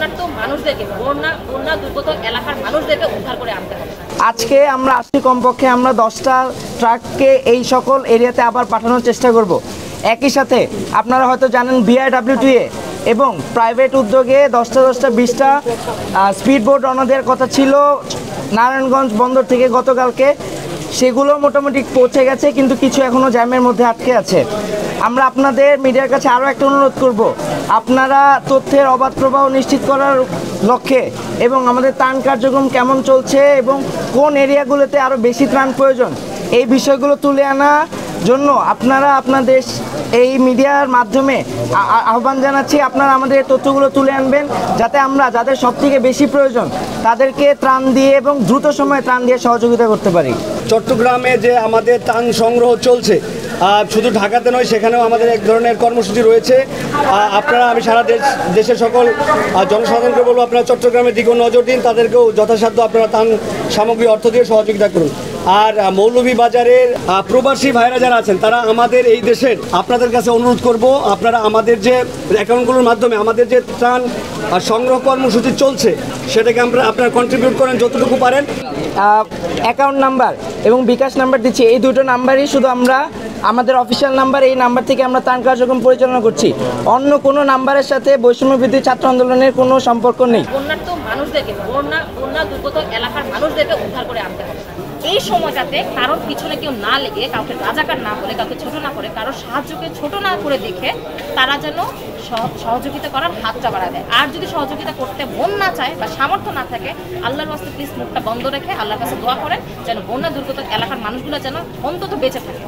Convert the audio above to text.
বন্যার্ত মানুষদেরকে বন্যা দুর্গত এলাকার মানুষদেরকে উদ্ধার করে আনতে হবে। আজকে আমরা আসছি, কমপক্ষে আমরা 10টা ট্রাককে এই সকল এরিয়াতে আবার পাঠানোর চেষ্টা করব। একই সাথে আপনারা হয়তো জানেন BIWTA এবং প্রাইভেট উদ্যোগে 10টা 20টা স্পিড বোট রওনা দেওয়ার কথা ছিল নারায়ণগঞ্জ বন্দর থেকে গতকালকে। সেগুলো মোটামুটি পৌঁছে গেছে, কিন্তু কিছু এখনও জ্যামের মধ্যে আটকে আছে। আমরা আপনাদের মিডিয়ার কাছে আরও একটা অনুরোধ করব, আপনারা তথ্যের অবাধ প্রবাহ নিশ্চিত করার লক্ষ্যে এবং আমাদের ত্রাণ কার্যক্রম কেমন চলছে এবং কোন এরিয়াগুলোতে আরও বেশি ত্রাণ প্রয়োজন এই বিষয়গুলো তুলে আনার জন্য আপনারা আপনাদের এই মিডিয়ার মাধ্যমে আহ্বান জানাচ্ছি, আপনারা আমাদের এই তথ্যগুলো তুলে আনবেন, যাতে আমরা যাদের সবথেকে বেশি প্রয়োজন তাদেরকে ত্রাণ দিয়ে এবং দ্রুত সময়ে ত্রাণ দিয়ে সহযোগিতা করতে পারি। চট্টগ্রামে যে আমাদের ত্রাণ সংগ্রহ চলছে, শুধু ঢাকাতে নয়, সেখানেও আমাদের এক ধরনের কর্মসূচি রয়েছে। আপনারা, আমি সারা দেশের সকল জনসাধারণকে বলবো, আপনারা চট্টগ্রামের দিকেও নজর দিন, তাদেরকেও যথাসাধ্য আপনারা ত্রাণ সামগ্রী অর্থ দিয়ে সহযোগিতা করুন। আর মৌলভীবাজারের প্রবাসী ভাইরা যারা আছেন, তারা আমাদের এই দেশের, আপনাদের কাছে অনুরোধ করব, আপনারা আমাদের যে অ্যাকাউন্টগুলোর মাধ্যমে আমাদের যে ত্রাণ সংগ্রহ কর্মসূচি চলছে সেটাকে আপনারা কন্ট্রিবিউট করেন যতটুকু পারেন। অ্যাকাউন্ট নাম্বার এবং বিকাশ নাম্বার দিচ্ছি, এই দুটো নাম্বারই শুধু আমরা, আমাদের অফিসিয়াল নাম্বার, এই নাম্বার থেকে আমরা ত্রাণ কার্যক্রম পরিচালনা করছি। অন্য কোনো নাম্বারের সাথে বৈষম্য বিরোধী ছাত্র আন্দোলনের কোনো সম্পর্ক নেই। বন্যার্ত মানুষদেরকে বন্যা দুর্গত এলাকার মানুষদেরকে উদ্ধার করে আনতে হবে। এই সময়টাতে কারোর পিছনে কেউ না লেগে, কাউকে রাজাকার না বলে, কাউকে ছোট না করে, কারোর সাহায্যকে ছোট না করে দেখে তারা যেন সহযোগিতা করার হাতটা বাড়ায় দেয়। আর যদি সহযোগিতা করতে মন না চায় বা সামর্থ্য না থাকে, আল্লাহর ওয়াস্তে প্লিজ মুখটা বন্ধ রেখে আল্লাহর কাছে দোয়া করেন যেন বন্যা দুর্গত এলাকার মানুষগুলো যেন অন্তত বেঁচে থাকে।